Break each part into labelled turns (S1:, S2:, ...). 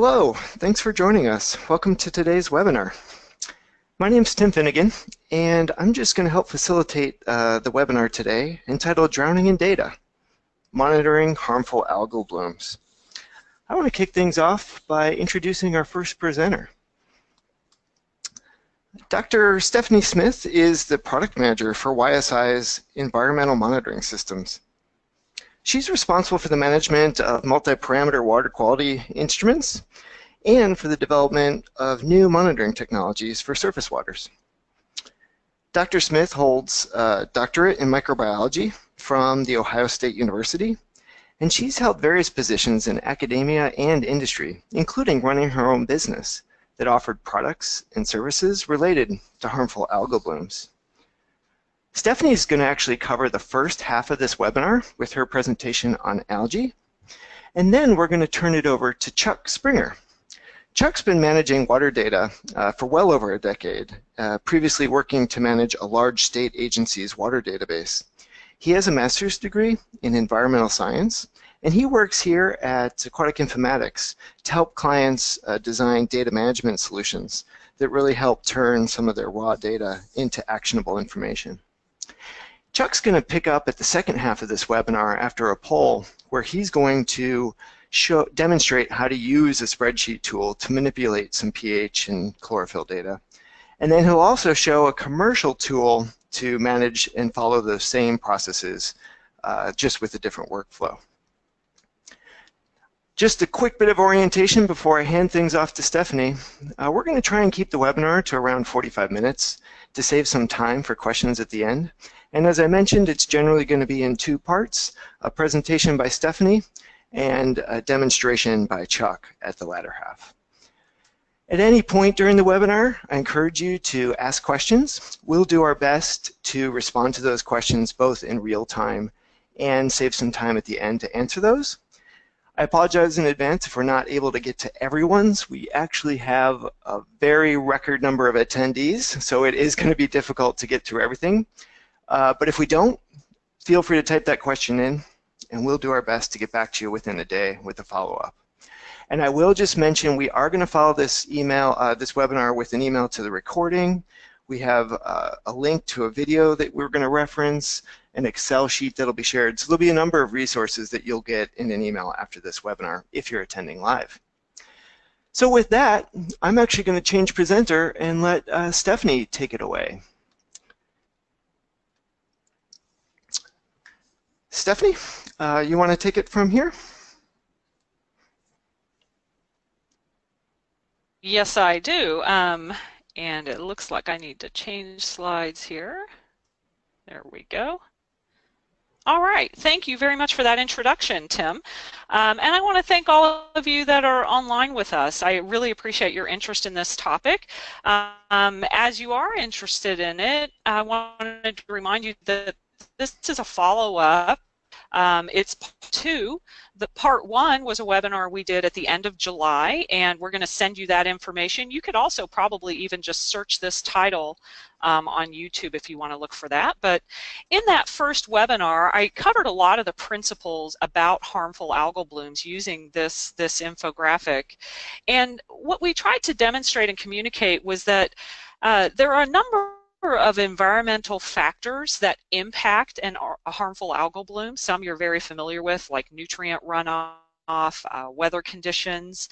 S1: Hello, thanks for joining us. Welcome to today's webinar. My name is Tim Finnegan, and I'm just going to help facilitate the webinar today entitled Drowning in Data, Monitoring Harmful Algal Blooms. I want to kick things off by introducing our first presenter. Dr. Stephanie Smith is the product manager for YSI's environmental monitoring systems. She's responsible for the management of multi-parameter water quality instruments and for the development of new monitoring technologies for surface waters. Dr. Smith holds a doctorate in microbiology from The Ohio State University, and she's held various positions in academia and industry, including running her own business that offered products and services related to harmful algal blooms. Stephanie is going to actually cover the first half of this webinar with her presentation on algae, and then we're going to turn it over to Chuck Springer. Chuck's been managing water data for well over a decade, previously working to manage a large state agency's water database. He has a master's degree in environmental science, and he works here at Aquatic Informatics to help clients design data management solutions that really help turn some of their raw data into actionable information. Chuck's going to pick up at the second half of this webinar after a poll where he's going to demonstrate how to use a spreadsheet tool to manipulate some pH and chlorophyll data. And then he'll also show a commercial tool to manage and follow those same processes, just with a different workflow. Just a quick bit of orientation before I hand things off to Stephanie. We're going to try and keep the webinar to around 45 minutes to save some time for questions at the end. And as I mentioned, it's generally going to be in two parts, a presentation by Stephanie and a demonstration by Chuck at the latter half. At any point during the webinar, I encourage you to ask questions. We'll do our best to respond to those questions both in real time and save some time at the end to answer those. I apologize in advance if we're not able to get to everyone's. We actually have a very record number of attendees, so it is going to be difficult to get through everything. But if we don't, feel free to type that question in, and we'll do our best to get back to you within a day with a follow-up. And I will just mention we are going to follow this this webinar with an email to the recording. We have a link to a video that we're going to reference, an Excel sheet that'll be shared. So there'll be a number of resources that you'll get in an email after this webinar if you're attending live. So with that, I'm actually going to change presenter and let Stephanie take it away. Stephanie, you want to take it from here?
S2: Yes, I do. And it looks like I need to change slides here. There we go. All right, thank you very much for that introduction, Tim. And I want to thank all of you that are online with us. I really appreciate your interest in this topic. As you are interested in it, I wanted to remind you that this is a follow-up. It's part 2. The part 1 was a webinar we did at the end of July, and we're going to send you that information. You could also probably even just search this title on YouTube if you want to look for that. But in that first webinar, I covered a lot of the principles about harmful algal blooms using this infographic. And what we tried to demonstrate and communicate was that there are a number of environmental factors that impact a harmful algal bloom. Some you're very familiar with, like nutrient runoff, weather conditions.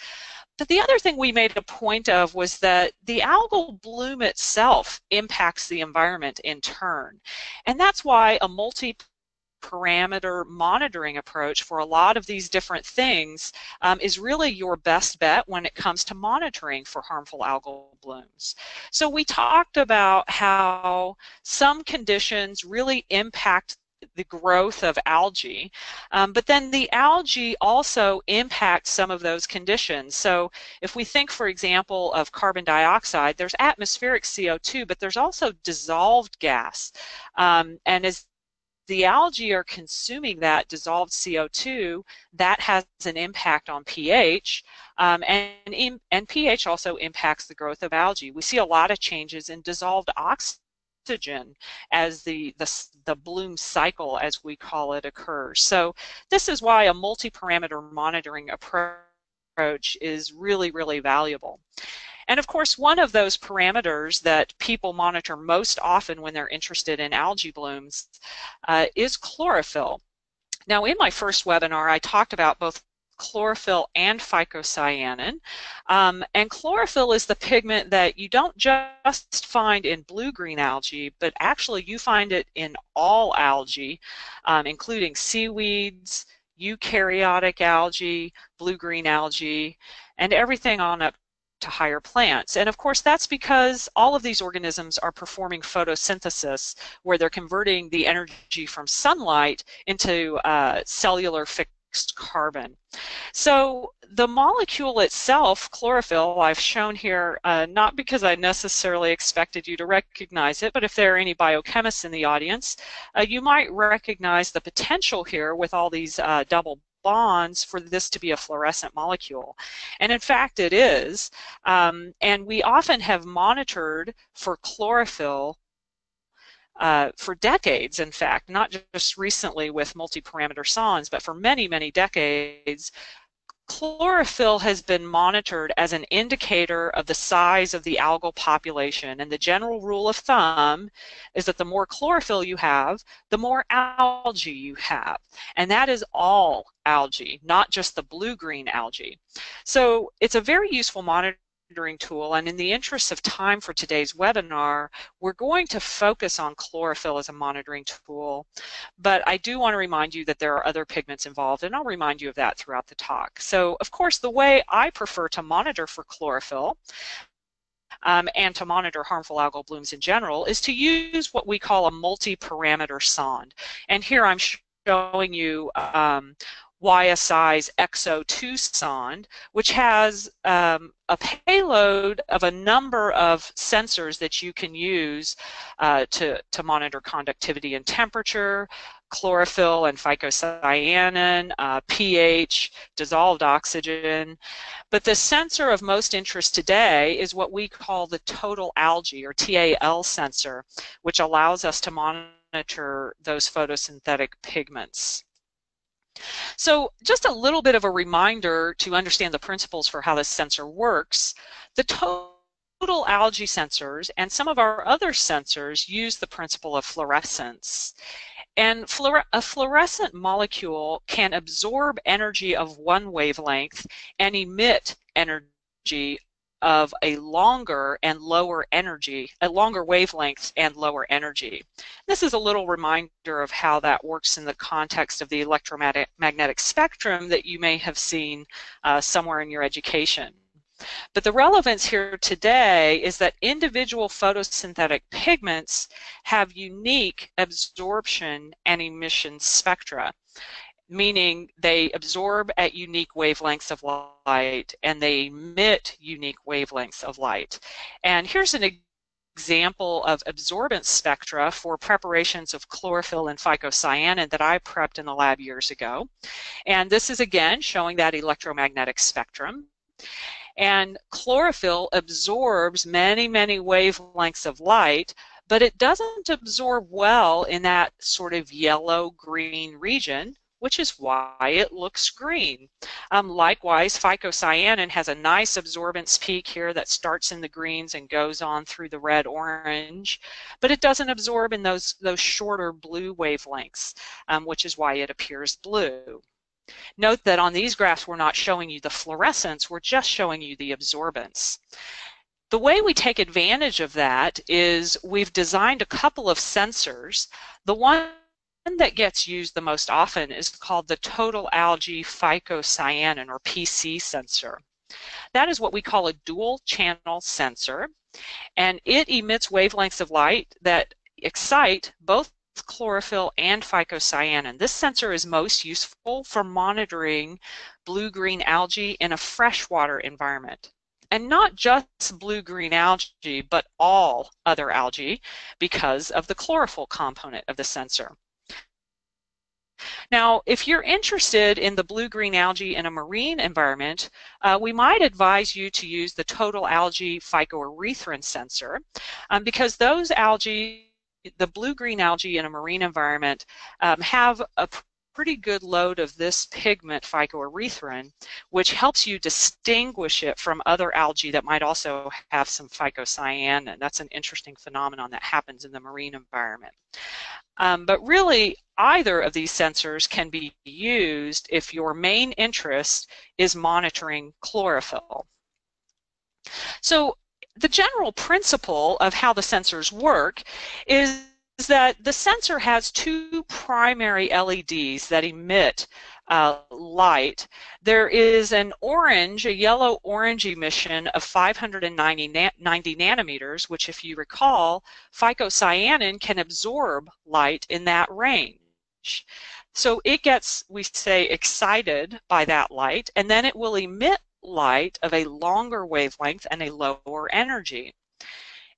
S2: But the other thing we made a point of was that the algal bloom itself impacts the environment in turn. And that's why a multi-parameter monitoring approach for a lot of these different things is really your best bet when it comes to monitoring for harmful algal blooms. So we talked about how some conditions really impact the growth of algae, but then the algae also impacts some of those conditions. So if we think, for example, of carbon dioxide, there's atmospheric CO2, but there's also dissolved gas. And as the algae are consuming that dissolved CO2, that has an impact on pH, and pH also impacts the growth of algae. We see a lot of changes in dissolved oxygen as the bloom cycle, as we call it, occurs. So this is why a multi-parameter monitoring approach approach is really, really valuable. And of course, one of those parameters that people monitor most often when they're interested in algae blooms is chlorophyll. Now, in my first webinar, I talked about both chlorophyll and phycocyanin. And chlorophyll is the pigment that you don't just find in blue-green algae, but actually you find it in all algae, including seaweeds, eukaryotic algae, blue-green algae, and everything on up to higher plants. And of course, that's because all of these organisms are performing photosynthesis, where they're converting the energy from sunlight into cellular fixed carbon. So the molecule itself, chlorophyll, I've shown here, not because I necessarily expected you to recognize it, but if there are any biochemists in the audience, you might recognize the potential here with all these double bonds for this to be a fluorescent molecule. And in fact it is. And we often have monitored for chlorophyll for decades, in fact, not just recently with multi-parameter sondes, but for many, many decades. Chlorophyll has been monitored as an indicator of the size of the algal population, and the general rule of thumb is that the more chlorophyll you have, the more algae you have, and that is all algae, not just the blue-green algae. So it's a very useful monitoring tool, and in the interest of time for today's webinar, we're going to focus on chlorophyll as a monitoring tool, but I do want to remind you that there are other pigments involved, and I'll remind you of that throughout the talk. So of course, the way I prefer to monitor for chlorophyll and to monitor harmful algal blooms in general is to use what we call a multi-parameter sonde. And here I'm showing you YSI's XO2 sonde, which has a payload of a number of sensors that you can use to monitor conductivity and temperature, chlorophyll and phycocyanin, pH, dissolved oxygen. But the sensor of most interest today is what we call the total algae, or TAL sensor, which allows us to monitor those photosynthetic pigments. So just a little bit of a reminder to understand the principles for how this sensor works. The total algae sensors and some of our other sensors use the principle of fluorescence. And a fluorescent molecule can absorb energy of one wavelength and emit energy of a longer and lower energy, a longer wavelength and lower energy. This is a little reminder of how that works in the context of the electromagnetic spectrum that you may have seen somewhere in your education. But the relevance here today is that individual photosynthetic pigments have unique absorption and emission spectra, meaning they absorb at unique wavelengths of light and they emit unique wavelengths of light. And here's an example of absorbance spectra for preparations of chlorophyll and phycocyanin that I prepped in the lab years ago. And this is again showing that electromagnetic spectrum. And chlorophyll absorbs many, many wavelengths of light, but it doesn't absorb well in that sort of yellow-green region, which is why it looks green. Likewise, phycocyanin has a nice absorbance peak here that starts in the greens and goes on through the red-orange, but it doesn't absorb in those shorter blue wavelengths, which is why it appears blue. Note that on these graphs we're not showing you the fluorescence, we're just showing you the absorbance. The way we take advantage of that is we've designed a couple of sensors. The one that gets used the most often is called the total algae phycocyanin, or PC sensor. That is what we call a dual channel sensor, and it emits wavelengths of light that excite both chlorophyll and phycocyanin. This sensor is most useful for monitoring blue-green algae in a freshwater environment. And not just blue-green algae, but all other algae because of the chlorophyll component of the sensor. Now, if you're interested in the blue-green algae in a marine environment, we might advise you to use the total algae phycoerythrin sensor because those algae, the blue-green algae in a marine environment, have a pretty good load of this pigment, phycoerythrin, which helps you distinguish it from other algae that might also have some phycocyanin. That's an interesting phenomenon that happens in the marine environment. But really, either of these sensors can be used if your main interest is monitoring chlorophyll. So the general principle of how the sensors work is that the sensor has two primary LEDs that emit light. There is an orange, a yellow-orange emission of 590 nanometers, which, if you recall, phycocyanin can absorb light in that range. So it gets, we say, excited by that light, and then it will emit light of a longer wavelength and a lower energy.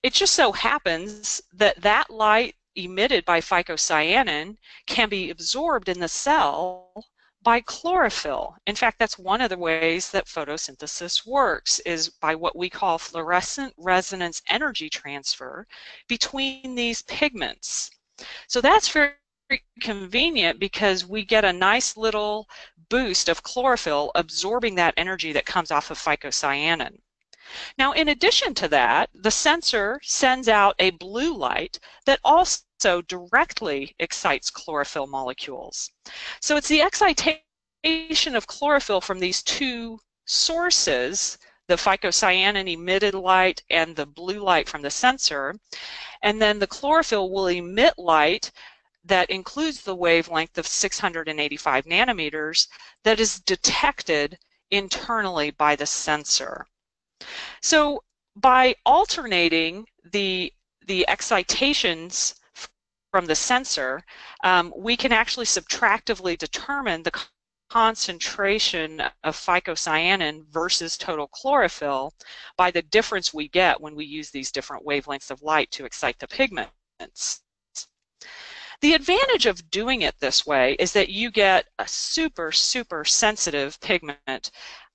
S2: It just so happens that that light emitted by phycocyanin can be absorbed in the cell by chlorophyll. In fact, that's one of the ways that photosynthesis works, is by what we call fluorescent resonance energy transfer between these pigments. So that's very convenient because we get a nice little boost of chlorophyll absorbing that energy that comes off of phycocyanin. Now, in addition to that, the sensor sends out a blue light that also directly excites chlorophyll molecules. So it's the excitation of chlorophyll from these two sources, the phycocyanin emitted light and the blue light from the sensor, and then the chlorophyll will emit light that includes the wavelength of 685 nanometers that is detected internally by the sensor. So by alternating the excitations from the sensor, we can actually subtractively determine the concentration of phycocyanin versus total chlorophyll by the difference we get when we use these different wavelengths of light to excite the pigments. The advantage of doing it this way is that you get a super sensitive pigment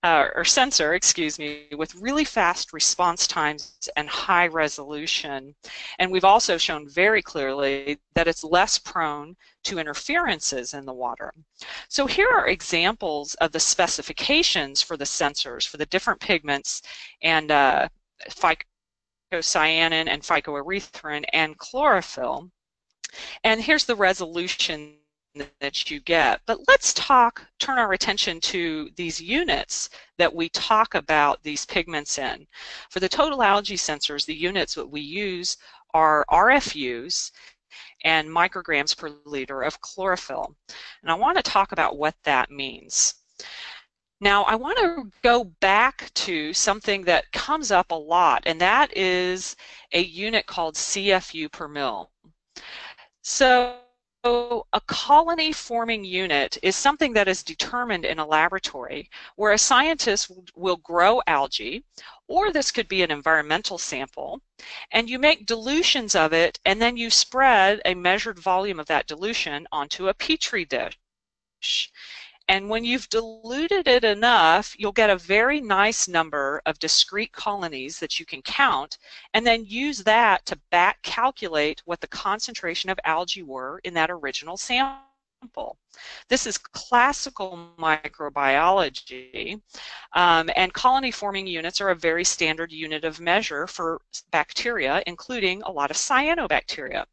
S2: or sensor, excuse me, with really fast response times and high resolution. And we've also shown very clearly that it's less prone to interferences in the water. So here are examples of the specifications for the sensors for the different pigments and phycocyanin and phycoerythrin and chlorophyll. And here's the resolution that you get. But let's turn our attention to these units that we talk about these pigments in. For the total algae sensors, the units that we use are RFUs and micrograms per liter of chlorophyll. And I want to talk about what that means. Now, I want to go back to something that comes up a lot, and that is a unit called CFU per mil. So a colony forming unit is something that is determined in a laboratory where a scientist will grow algae, or this could be an environmental sample, and you make dilutions of it, and then you spread a measured volume of that dilution onto a petri dish. And when you've diluted it enough, you'll get a very nice number of discrete colonies that you can count, and then use that to back calculate what the concentration of algae were in that original sample. This is classical microbiology, and colony forming units are a very standard unit of measure for bacteria, including a lot of cyanobacteria.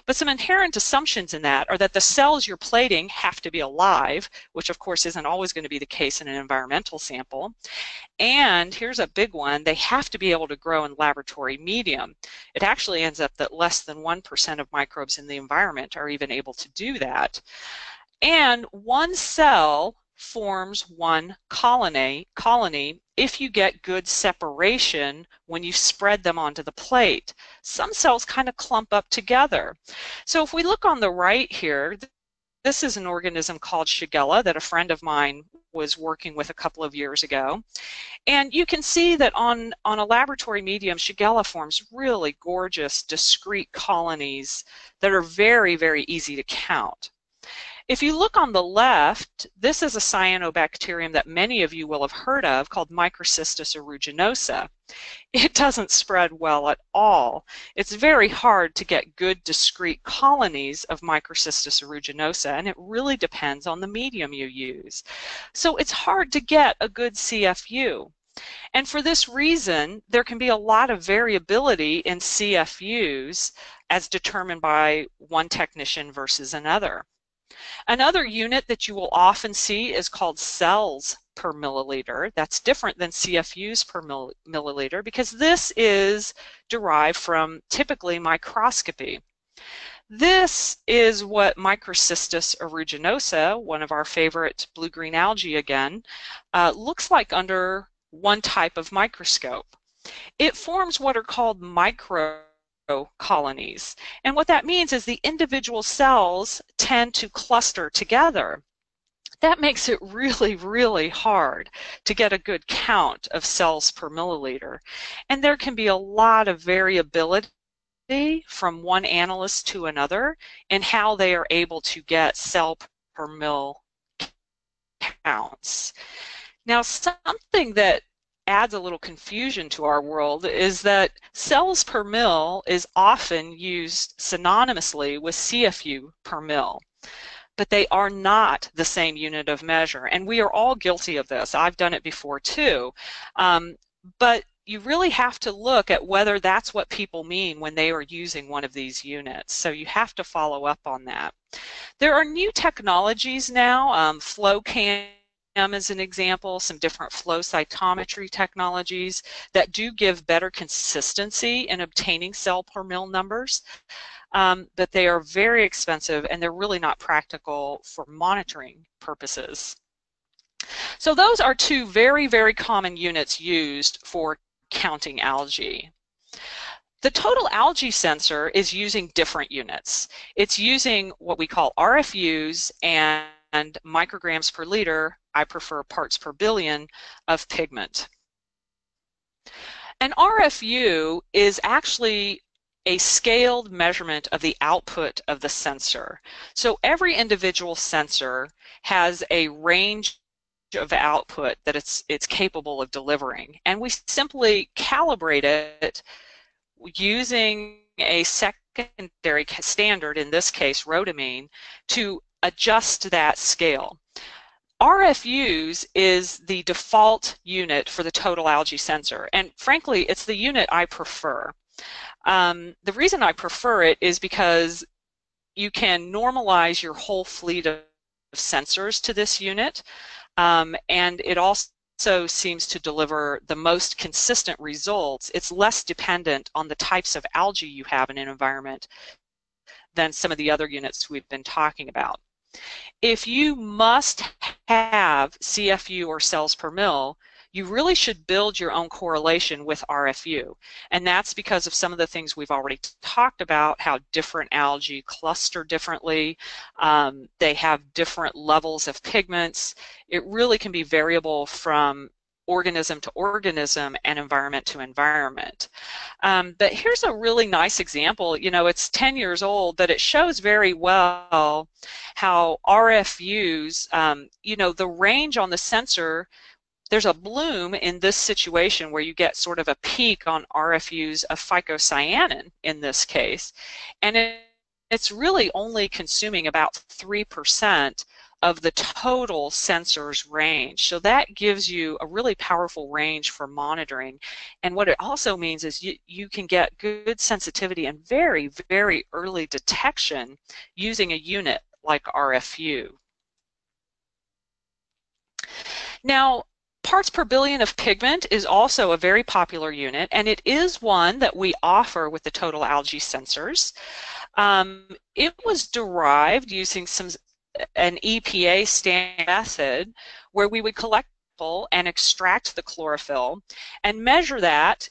S2: But some inherent assumptions in that are that the cells you're plating have to be alive, which of course isn't always going to be the case in an environmental sample. And here's a big one, they have to be able to grow in laboratory medium. It actually ends up that less than 1% of microbes in the environment are even able to do that. And one cell forms one colony if you get good separation when you spread them onto the plate. Some cells kind of clump up together. So if we look on the right here, this is an organism called Shigella that a friend of mine was working with a couple of years ago. And you can see that on a laboratory medium, Shigella forms really gorgeous, discrete colonies that are very, very easy to count. If you look on the left, this is a cyanobacterium that many of you will have heard of called Microcystis aeruginosa. It doesn't spread well at all. It's very hard to get good discrete colonies of Microcystis aeruginosa, and it really depends on the medium you use. So it's hard to get a good CFU. And for this reason, there can be a lot of variability in CFUs as determined by one technician versus another. Another unit that you will often see is called cells per milliliter. That's different than CFUs per milliliter because this is derived from typically microscopy. This is what Microcystis aeruginosa, one of our favorite blue-green algae again, looks like under one type of microscope. It forms what are called microcolonies. And what that means is the individual cells tend to cluster together. That makes it really, really hard to get a good count of cells per milliliter. And there can be a lot of variability from one analyst to another in how they are able to get cell per mill counts. Now, something that adds a little confusion to our world is that cells per mill is often used synonymously with CFU per mill, but they are not the same unit of measure, and we are all guilty of this. I've done it before too, but you really have to look at whether that's what people mean when they are using one of these units, so you have to follow up on that. There are new technologies now, FlowCam as an example, some different flow cytometry technologies that do give better consistency in obtaining cell per mill numbers, but they are very expensive and they're really not practical for monitoring purposes. So those are two very, very common units used for counting algae. The total algae sensor is using different units. It's using what we call RFUs and micrograms per liter. I prefer parts per billion of pigment. An RFU is actually a scaled measurement of the output of the sensor. So every individual sensor has a range of output that it's capable of delivering, and we simply calibrate it using a secondary standard, in this case rhodamine, to adjust that scale. RFUs is the default unit for the total algae sensor, and frankly it's the unit I prefer. The reason I prefer it is because you can normalize your whole fleet of sensors to this unit, and it also seems to deliver the most consistent results. It's less dependent on the types of algae you have in an environment than some of the other units we've been talking about. If you must have CFU or cells per mill, you really should build your own correlation with RFU. And that's because of some of the things we've already talked about, how different algae cluster differently. They have different levels of pigments. It really can be variable from organism to organism and environment to environment. But here's a really nice example. You know, it's 10 years old, but it shows very well how RFUs, you know, the range on the sensor, there's a bloom in this situation where you get sort of a peak on RFUs of phycocyanin in this case, and it's really only consuming about 3% of the total sensor's range. So that gives you a really powerful range for monitoring. And what it also means is you can get good sensitivity and very, very early detection using a unit like RFU. Now, parts per billion of pigment is also a very popular unit, and it is one that we offer with the total algae sensors. It was derived using an EPA standard method where we would collect and extract the chlorophyll and measure that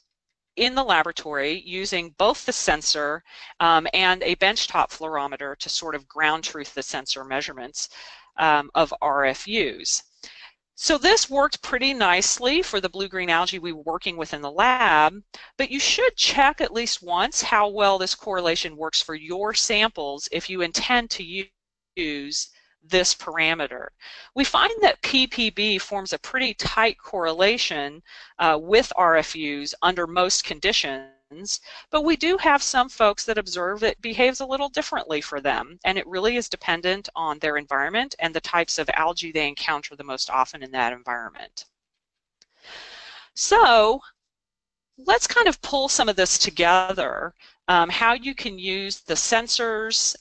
S2: in the laboratory using both the sensor and a benchtop fluorometer to sort of ground truth the sensor measurements of RFUs. So this worked pretty nicely for the blue-green algae we were working with in the lab, but you should check at least once how well this correlation works for your samples if you intend to use this parameter. We find that PPB forms a pretty tight correlation with RFUs under most conditions, but we do have some folks that observe it behaves a little differently for them, and it really is dependent on their environment and the types of algae they encounter the most often in that environment. So let's kind of pull some of this together, how you can use the sensors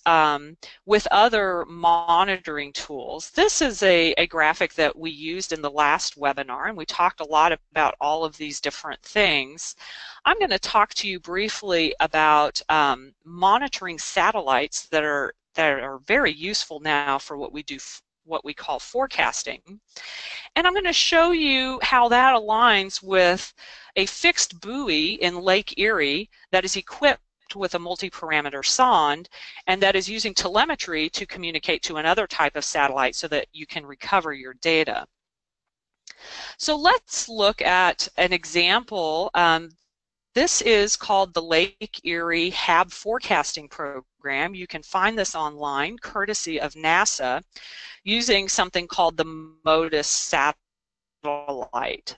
S2: with other monitoring tools. This is a graphic that we used in the last webinar, and we talked a lot about all of these different things. I'm going to talk to you briefly about monitoring satellites that are very useful now for what we do, what we call forecasting. And I'm going to show you how that aligns with a fixed buoy in Lake Erie that is equipped with a multi-parameter sonde and that is using telemetry to communicate to another type of satellite so that you can recover your data. So let's look at an example. This is called the Lake Erie HAB Forecasting Program. You can find this online courtesy of NASA using something called the MODIS satellite.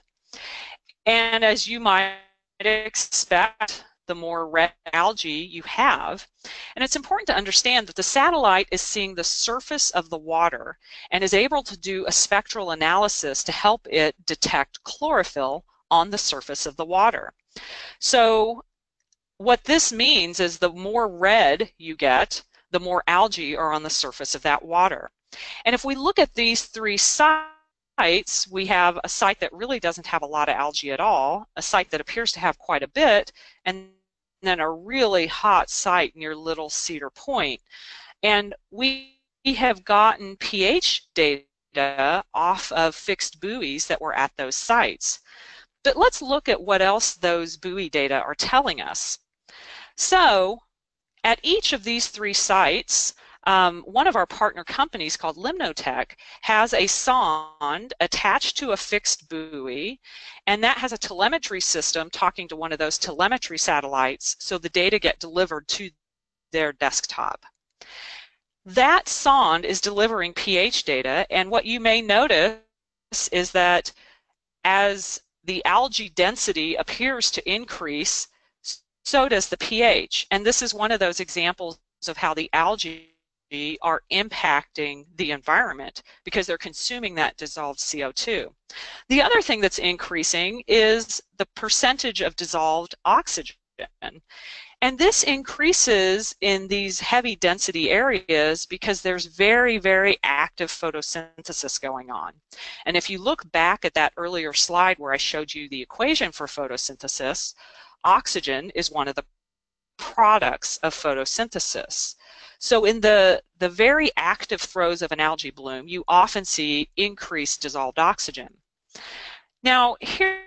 S2: And as you might expect, the more red algae you have. And it's important to understand that the satellite is seeing the surface of the water and is able to do a spectral analysis to help it detect chlorophyll on the surface of the water. So what this means is the more red you get, the more algae are on the surface of that water. And if we look at these three sites, we have a site that really doesn't have a lot of algae at all, a site that appears to have quite a bit, and then a really hot site near Little Cedar Point. And we have gotten pH data off of fixed buoys that were at those sites. But let's look at what else those buoy data are telling us. So at each of these three sites, one of our partner companies called Limnotech has a sonde attached to a fixed buoy, and that has a telemetry system talking to one of those telemetry satellites, so the data get delivered to their desktop. That sonde is delivering pH data, and what you may notice is that as the algae density appears to increase, so does the pH. And this is one of those examples of how the algae are impacting the environment because they're consuming that dissolved CO2. The other thing that's increasing is the percentage of dissolved oxygen. And this increases in these heavy density areas because there's very, very active photosynthesis going on. And if you look back at that earlier slide where I showed you the equation for photosynthesis, oxygen is one of the products of photosynthesis. So in the very active throes of an algae bloom, you often see increased dissolved oxygen. Now, here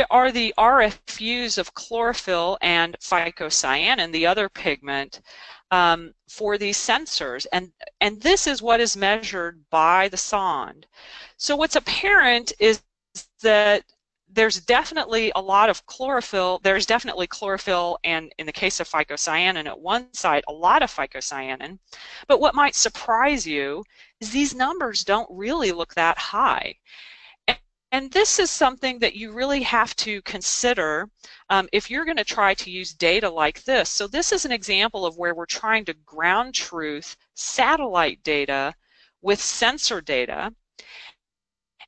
S2: are the RFUs of chlorophyll and phycocyanin, the other pigment, for these sensors. And this is what is measured by the sonde. So what's apparent is that there's definitely a lot of chlorophyll. There's definitely chlorophyll, and in the case of phycocyanin at one site, a lot of phycocyanin. But what might surprise you is these numbers don't really look that high. And this is something that you really have to consider if you're going to try to use data like this. So this is an example of where we're trying to ground truth satellite data with sensor data.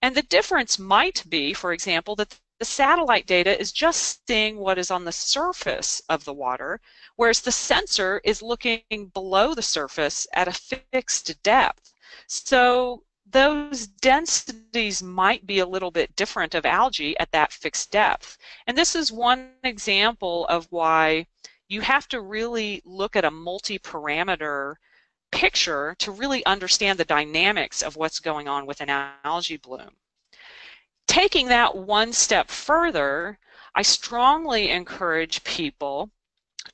S2: And the difference might be, for example, that the satellite data is just seeing what is on the surface of the water, whereas the sensor is looking below the surface at a fixed depth. So those densities might be a little bit different of algae at that fixed depth. And this is one example of why you have to really look at a multi-parameter picture to really understand the dynamics of what's going on with an algae bloom. Taking that one step further, I strongly encourage people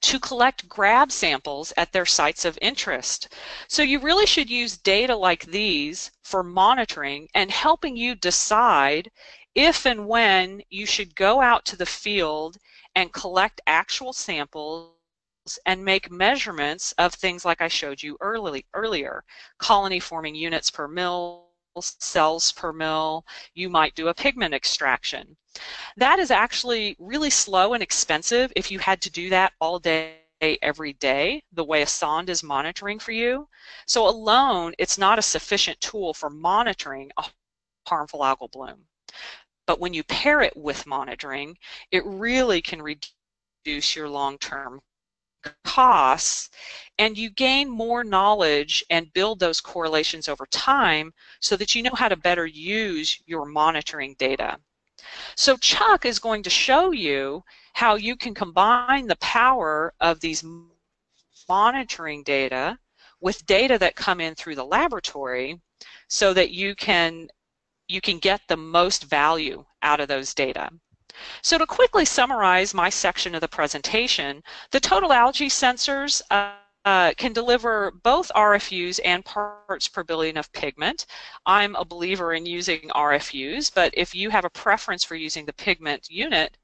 S2: to collect grab samples at their sites of interest. So you really should use data like these for monitoring and helping you decide if and when you should go out to the field and collect actual samples and make measurements of things like I showed you earlier, colony forming units per mil, cells per mil. You might do a pigment extraction. That is actually really slow and expensive if you had to do that all day, every day, the way a sonde is monitoring for you. So alone, it's not a sufficient tool for monitoring a harmful algal bloom. But when you pair it with monitoring, it really can reduce your long-term costs, and you gain more knowledge and build those correlations over time so that you know how to better use your monitoring data. So Chuck is going to show you how you can combine the power of these monitoring data with data that come in through the laboratory so that you can get the most value out of those data. So to quickly summarize my section of the presentation, the total algae sensors can deliver both RFUs and parts per billion of pigment. I'm a believer in using RFUs, but if you have a preference for using the pigment unit,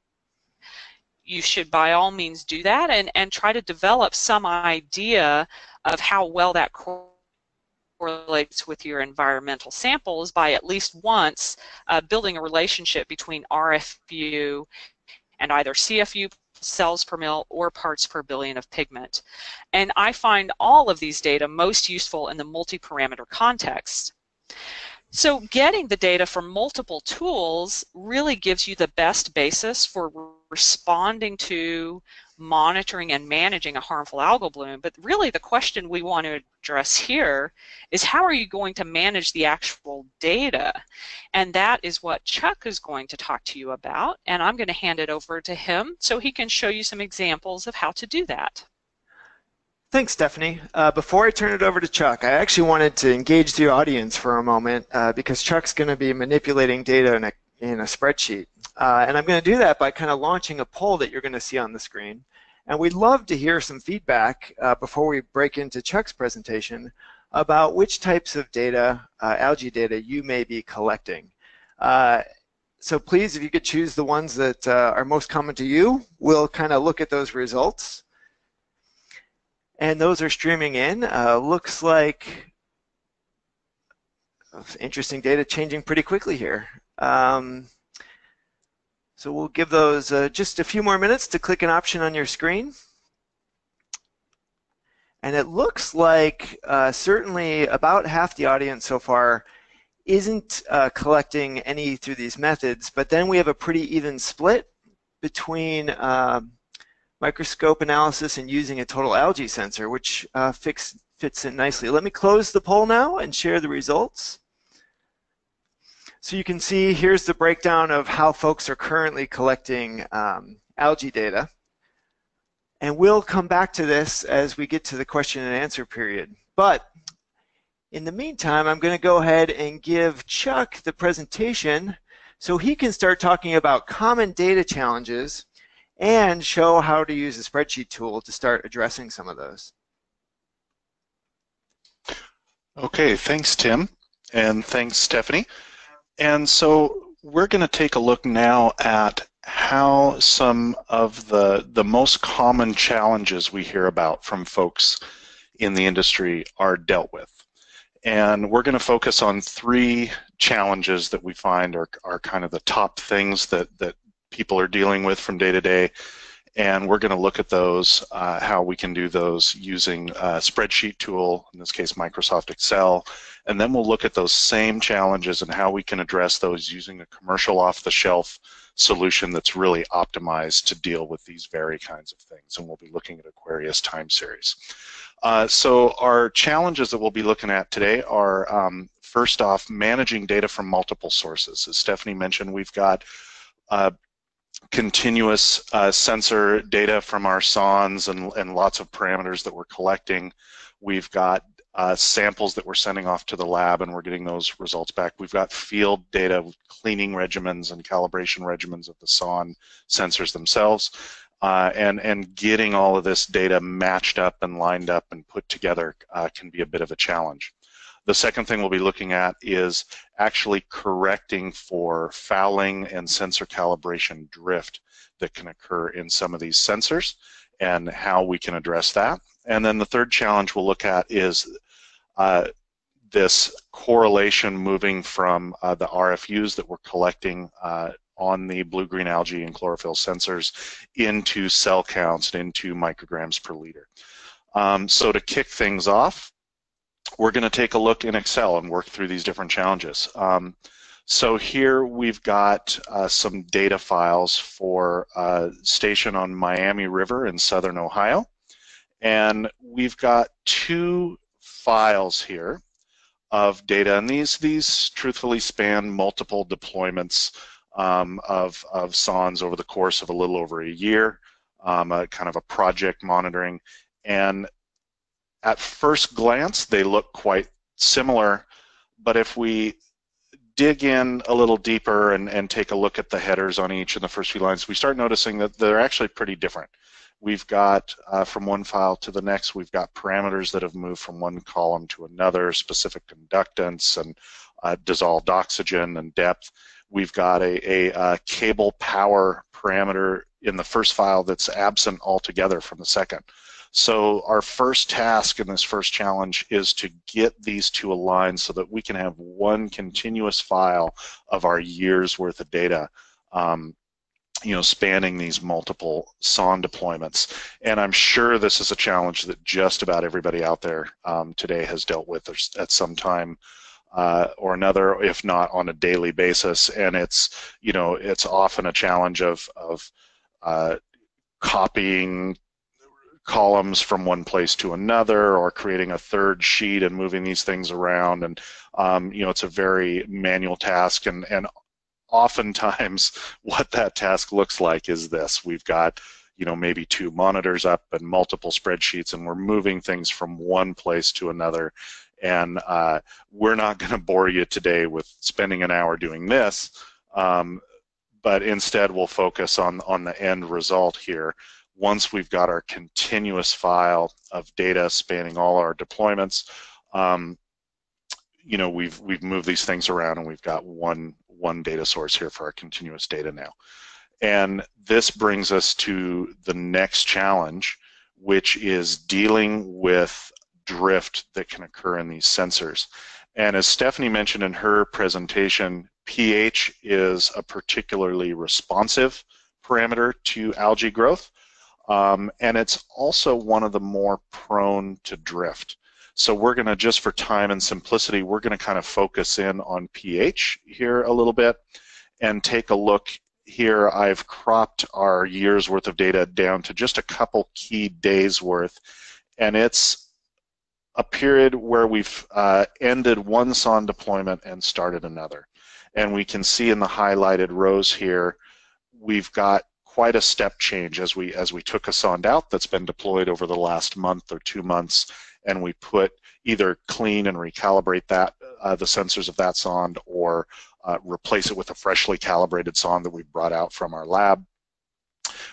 S2: you should by all means do that and try to develop some idea of how well that correlates with your environmental samples by at least once building a relationship between RFU and either CFU, cells per mil, or parts per billion of pigment. And I find all of these data most useful in the multi-parameter context. So getting the data from multiple tools really gives you the best basis for responding to, monitoring, and managing a harmful algal bloom. But really the question we want to address here is how are you going to manage the actual data? And that is what Chuck is going to talk to you about, and I'm going to hand it over to him so he can show you some examples of how to do that.
S1: Thanks, Stephanie. Before I turn it over to Chuck, I actually wanted to engage the audience for a moment because Chuck's going to be manipulating data in a spreadsheet. And I'm going to do that by kind of launching a poll that you're going to see on the screen. And we'd love to hear some feedback before we break into Chuck's presentation about which types of data, algae data, you may be collecting. So please, if you could choose the ones that are most common to you, we'll kind of look at those results. And those are streaming in. Looks like interesting data changing pretty quickly here. So we'll give those just a few more minutes to click an option on your screen. And it looks like certainly about half the audience so far isn't collecting any through these methods, but then we have a pretty even split between microscope analysis and using a total algae sensor, which fits in nicely. Let me close the poll now and share the results. So you can see here's the breakdown of how folks are currently collecting algae data. And we'll come back to this as we get to the question and answer period. But in the meantime, I'm going to go ahead and give Chuck the presentation so he can start talking about common data challenges and show how to use a spreadsheet tool to start addressing some of those.
S3: Okay, thanks, Tim, and thanks, Stephanie. And so we're going to take a look now at how some of the most common challenges we hear about from folks in the industry are dealt with. And we're going to focus on three challenges that we find are kind of the top things that people are dealing with from day to day, and we're going to look at those, how we can do those using a spreadsheet tool, in this case Microsoft Excel, and then we'll look at those same challenges and how we can address those using a commercial off-the-shelf solution that's really optimized to deal with these very kinds of things, and we'll be looking at Aquarius time series. So our challenges that we'll be looking at today are, first off, managing data from multiple sources. As Stephanie mentioned, we've got continuous sensor data from our sondes and lots of parameters that we're collecting. We've got samples that we're sending off to the lab and we're getting those results back. We've got field data, cleaning regimens and calibration regimens of the sonde sensors themselves, and getting all of this data matched up and lined up and put together can be a bit of a challenge. The second thing we'll be looking at is actually correcting for fouling and sensor calibration drift that can occur in some of these sensors. and how we can address that. And then the third challenge we'll look at is this correlation moving from the RFUs that we're collecting on the blue-green algae and chlorophyll sensors into cell counts and into micrograms per liter. So to kick things off, we're going to take a look in Excel and work through these different challenges. So here we've got some data files for a station on Miami River in southern Ohio. And we've got two files here of data, and these truthfully span multiple deployments of sondes over the course of a little over a year, kind of a project monitoring. And at first glance, they look quite similar, but if we dig in a little deeper and take a look at the headers on each in the first few lines, we start noticing that they're actually pretty different. We've got, from one file to the next, we've got parameters that have moved from one column to another, specific conductance and dissolved oxygen and depth. We've got a cable power parameter in the first file that's absent altogether from the second. So our first task in this first challenge is to get these two aligned so that we can have one continuous file of our year's worth of data, spanning these multiple sonde deployments. And I'm sure this is a challenge that just about everybody out there today has dealt with at some time or another, if not on a daily basis. And it's often a challenge of copying columns from one place to another, or creating a third sheet and moving these things around. And it's a very manual task, and oftentimes what that task looks like is this. We've got maybe two monitors up and multiple spreadsheets, and we're moving things from one place to another. And we're not going to bore you today with spending an hour doing this, but instead we'll focus on the end result here. Once we've got our continuous file of data spanning all our deployments, we've moved these things around, and we've got one data source here for our continuous data now. And this brings us to the next challenge, which is dealing with drift that can occur in these sensors. And as Stephanie mentioned in her presentation, pH is a particularly responsive parameter to algae growth. And it's also one of the more prone to drift. So we're going to, just for time and simplicity, we're going to kind of focus in on pH here a little bit and take a look here. I've cropped our year's worth of data down to just a couple key days worth, and it's a period where we've ended one sonde deployment and started another. And we can see in the highlighted rows here, we've got quite a step change as we took a sonde out that's been deployed over the last month or 2 months, and we put either clean and recalibrate that the sensors of that sonde, or replace it with a freshly calibrated sonde that we've brought out from our lab.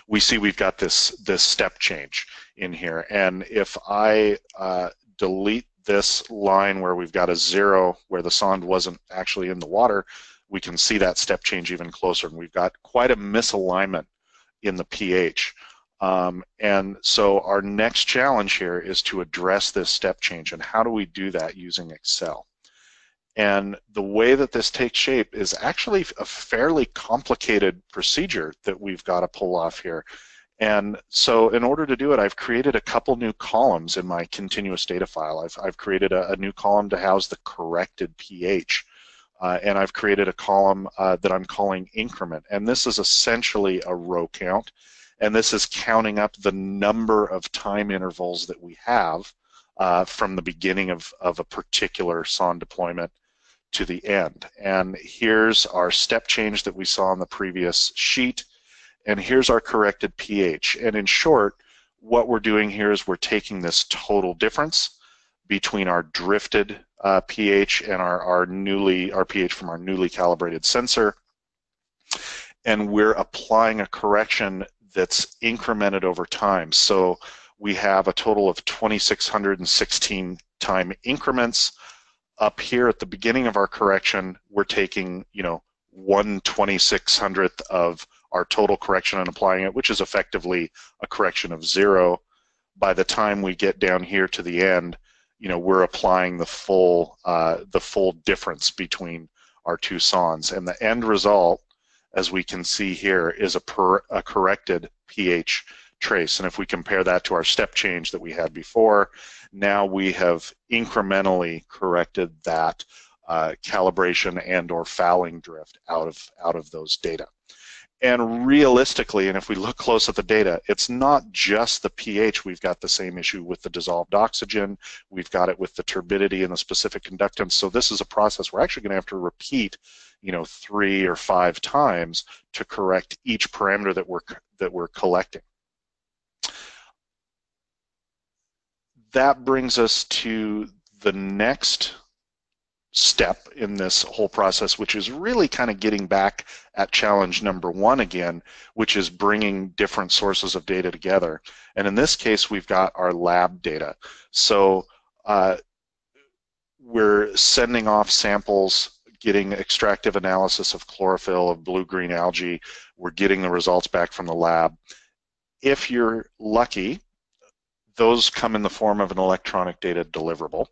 S3: We see we've got this step change in here, and if I delete this line where we've got a 0 where the sonde wasn't actually in the water, we can see that step change even closer, and we've got quite a misalignment in the pH. And so our next challenge here is to address this step change, and how do we do that using Excel? And the way that this takes shape is actually a fairly complicated procedure that we've got to pull off here. And so in order to do it, I've created a couple new columns in my continuous data file. I've created a new column to house the corrected pH. And I've created a column that I'm calling increment. And this is essentially a row count. And this is counting up the number of time intervals that we have from the beginning of a particular sonde deployment to the end. And here's our step change that we saw on the previous sheet. And here's our corrected pH. And in short, what we're doing here is we're taking this total difference between our drifted pH and our pH from our newly calibrated sensor, and we're applying a correction that's incremented over time. So we have a total of 2,616 time increments. Up here at the beginning of our correction, we're taking 1/2600th of our total correction and applying it, which is effectively a correction of 0. By the time we get down here to the end, we're applying the full difference between our two SONs, and the end result, as we can see here, is a corrected pH trace. And if we compare that to our step change that we had before, now we have incrementally corrected that calibration and or fouling drift out of those data. And realistically, and if we look close at the data, it's not just the pH. We've got the same issue with the dissolved oxygen. We've got it with the turbidity and the specific conductance. So this is a process we're actually going to have to repeat, 3 or 5 times to correct each parameter that we're collecting. That brings us to the next step in this whole process, which is really kind of getting back at challenge number 1 again, which is bringing different sources of data together. And in this case, we've got our lab data. So we're sending off samples, getting extractive analysis of chlorophyll, of blue-green algae. We're getting the results back from the lab. If you're lucky, those come in the form of an electronic data deliverable.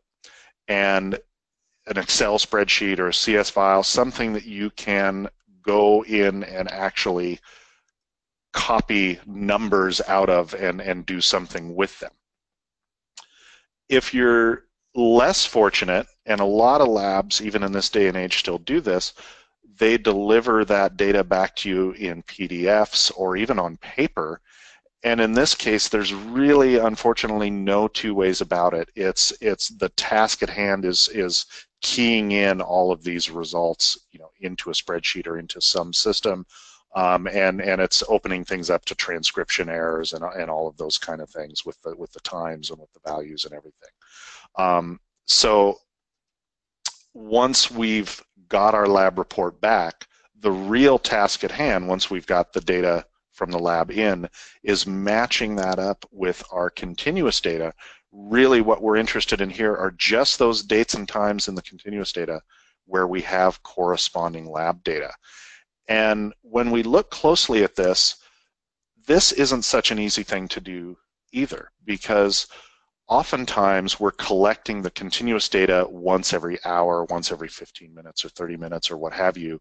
S3: And an Excel spreadsheet or a CS file, something that you can go in and actually copy numbers out of and do something with them. If you're less fortunate, and a lot of labs, even in this day and age, still do this, they deliver that data back to you in PDFs or even on paper. And in this case, there's really, unfortunately, no two ways about it. It's the task at hand is keying in all of these results, into a spreadsheet or into some system, and it's opening things up to transcription errors and all of those kind of things with the times and with the values and everything. So once we've got our lab report back, the real task at hand, once we've got the data from the lab in, is matching that up with our continuous data. Really what we're interested in here are just those dates and times in the continuous data where we have corresponding lab data. And when we look closely at this isn't such an easy thing to do either, because oftentimes we're collecting the continuous data once every hour, once every 15 minutes or 30 minutes or what have you,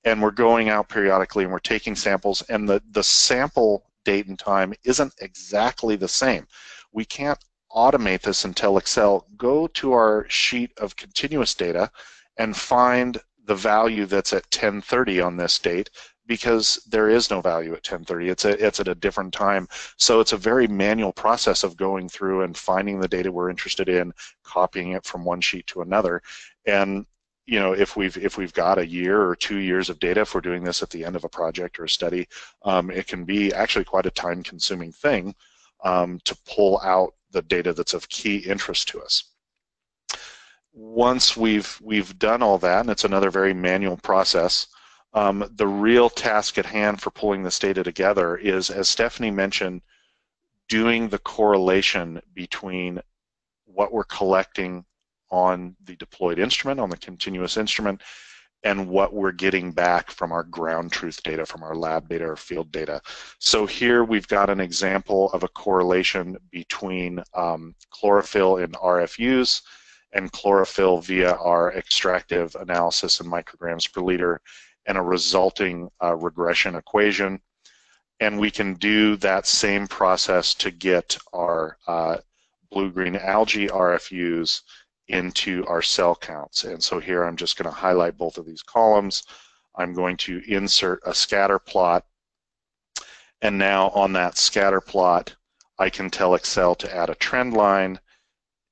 S3: and we're going out periodically and we're taking samples, and the sample date and time isn't exactly the same. We can't automate this and tell Excel, go to our sheet of continuous data and find the value that's at 10:30 on this date, because there is no value at 10:30. It's at a different time. So it's a very manual process of going through and finding the data we're interested in, copying it from one sheet to another. And if we've got a year or 2 years of data, if we're doing this at the end of a project or a study, it can be actually quite a time-consuming thing to pull out the data that's of key interest to us. Once we've done all that, and it's another very manual process, the real task at hand for pulling this data together is, as Stephanie mentioned, doing the correlation between what we're collecting on the deployed instrument, on the continuous instrument, and what we're getting back from our ground truth data, from our lab data or field data. So here we've got an example of a correlation between chlorophyll in RFUs and chlorophyll via our extractive analysis in micrograms per liter, and a resulting regression equation. And we can do that same process to get our blue-green algae RFUs into our cell counts. And so here I'm just going to highlight both of these columns. I'm going to insert a scatter plot, and now on that scatter plot I can tell Excel to add a trend line,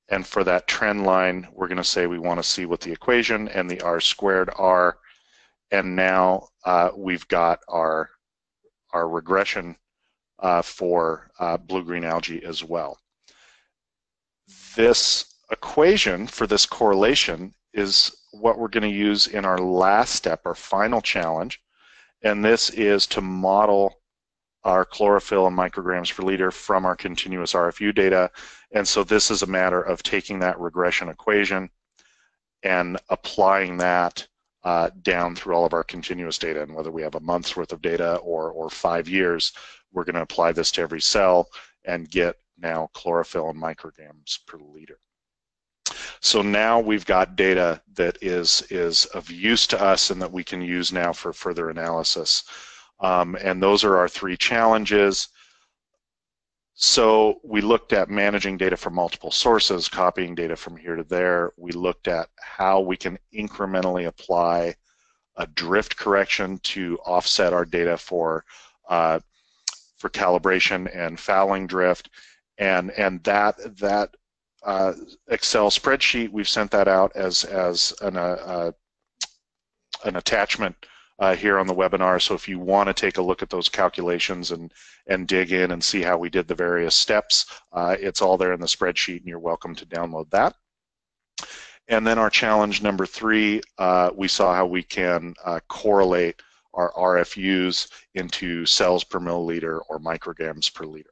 S3: and for that trend line we're going to say we want to see what the equation and the R squared are, and now we've got our regression for blue-green algae as well. This equation for this correlation is what we're going to use in our last step, our final challenge, and this is to model our chlorophyll in micrograms per liter from our continuous RFU data. And so this is a matter of taking that regression equation and applying that down through all of our continuous data, and whether we have a month's worth of data or 5 years, we're going to apply this to every cell and get now chlorophyll in micrograms per liter. So now we've got data that is of use to us and that we can use now for further analysis. And those are our 3 challenges. So we looked at managing data from multiple sources, copying data from here to there. We looked at how we can incrementally apply a drift correction to offset our data for calibration and fouling drift, and that Excel spreadsheet, we've sent that out as an attachment here on the webinar. So if you want to take a look at those calculations and dig in and see how we did the various steps, it's all there in the spreadsheet, and you're welcome to download that. And then our challenge number 3, we saw how we can correlate our RFUs into cells per milliliter or micrograms per liter.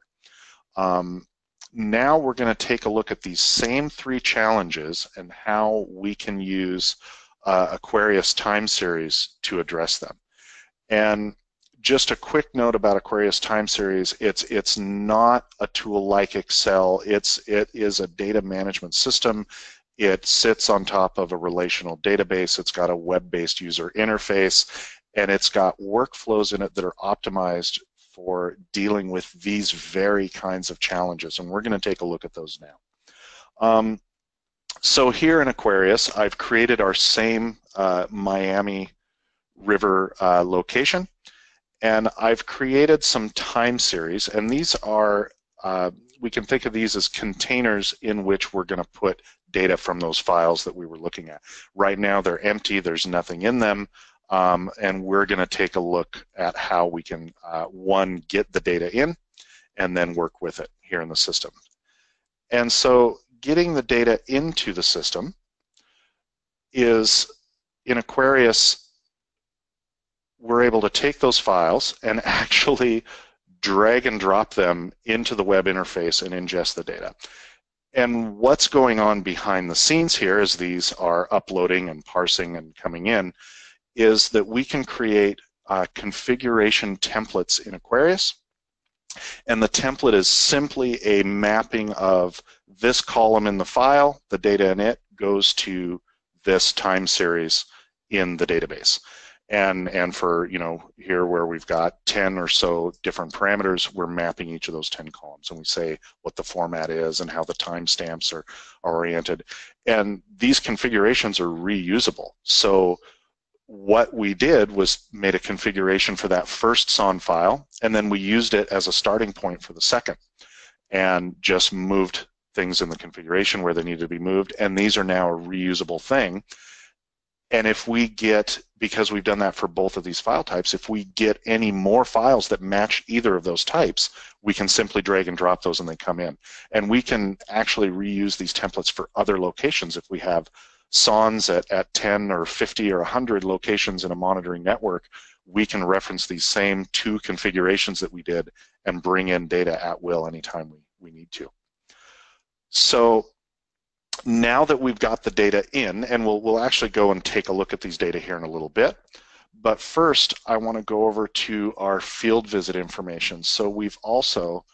S3: Now we're going to take a look at these same 3 challenges and how we can use Aquarius time series to address them. And just a quick note about Aquarius time series, it's not a tool like Excel. It is a data management system. It sits on top of a relational database. It's got a web-based user interface, and it's got workflows in it that are optimized for dealing with these very kinds of challenges, and we're going to take a look at those now. So here in Aquarius, I've created our same Miami River location, and I've created some time series, and these are, we can think of these as containers in which we're going to put data from those files that we were looking at. Right now they're empty, there's nothing in them, and we're going to take a look at how we can, one, get the data in, and then work with it here in the system. And so getting the data into the system is, in Aquarius, we're able to take those files and actually drag and drop them into the web interface and ingest the data. And what's going on behind the scenes here, as these are uploading and parsing and coming in, is that we can create configuration templates in Aquarius, and the template is simply a mapping of this column in the file, the data in it goes to this time series in the database. And for, you know, here where we've got 10 or so different parameters, we're mapping each of those 10 columns, and we say what the format is and how the timestamps are oriented. And these configurations are reusable. So what we did was made a configuration for that first SON file, and then we used it as a starting point for the second, and just moved things in the configuration where they needed to be moved, and these are now a reusable thing. And if we get, because we've done that for both of these file types, if we get any more files that match either of those types, we can simply drag and drop those and they come in. And we can actually reuse these templates for other locations. If we have SONs at 10 or 50 or 100 locations in a monitoring network, we can reference these same 2 configurations that we did and bring in data at will anytime we need to. So now that we've got the data in, and we'll actually go and take a look at these data here in a little bit, but first I want to go over to our field visit information. So we've also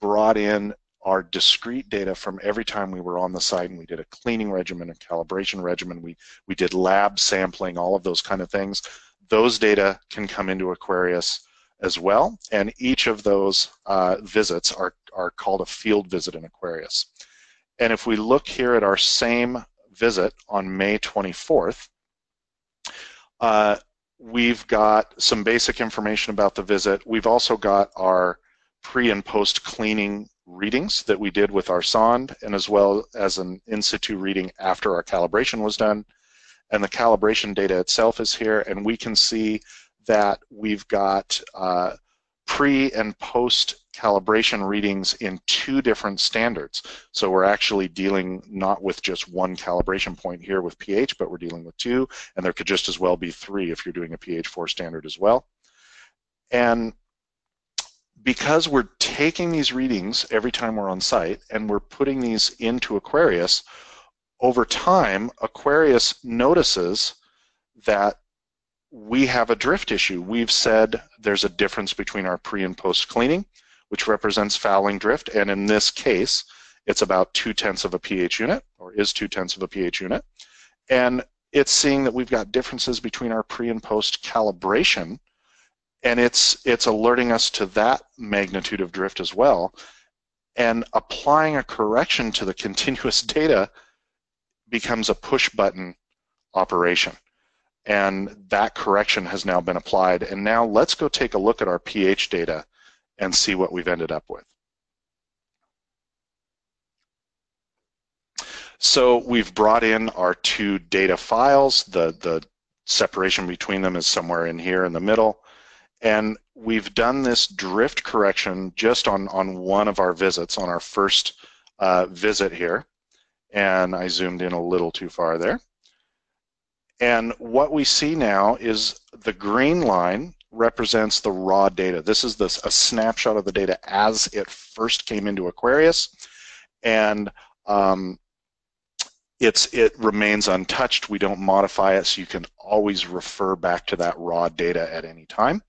S3: brought in our discrete data from every time we were on the site, and we did a cleaning regimen, a calibration regimen, we did lab sampling, all of those kind of things. Those data can come into Aquarius as well, and each of those visits are called a field visit in Aquarius. And if we look here at our same visit on May 24th, we've got some basic information about the visit. We've also got our pre and post cleaning readings that we did with our sonde, and as well as an in situ reading after our calibration was done. And the calibration data itself is here, and we can see that we've got pre and post calibration readings in 2 different standards. So we're actually dealing not with just one calibration point here with pH, but we're dealing with 2, and there could just as well be 3 if you're doing a pH 4 standard as well. And because we're taking these readings every time we're on site and we're putting these into Aquarius, over time Aquarius notices that we have a drift issue. We've said there's a difference between our pre and post cleaning, which represents fouling drift, and in this case, it's about 0.2 of a pH unit, or is 0.2 of a pH unit, and it's seeing that we've got differences between our pre and post calibration, and it's alerting us to that magnitude of drift as well, and applying a correction to the continuous data becomes a push button operation. And that correction has now been applied. And now let's go take a look at our pH data and see what we've ended up with. So we've brought in our two data files. The separation between them is somewhere in here in the middle. And we've done this drift correction just on one of our visits, on our first visit here. And I zoomed in a little too far there. And what we see now is the green line represents the raw data. This is a snapshot of the data as it first came into Aquarius, and it remains untouched. We don't modify it, so you can always refer back to that raw data at any time.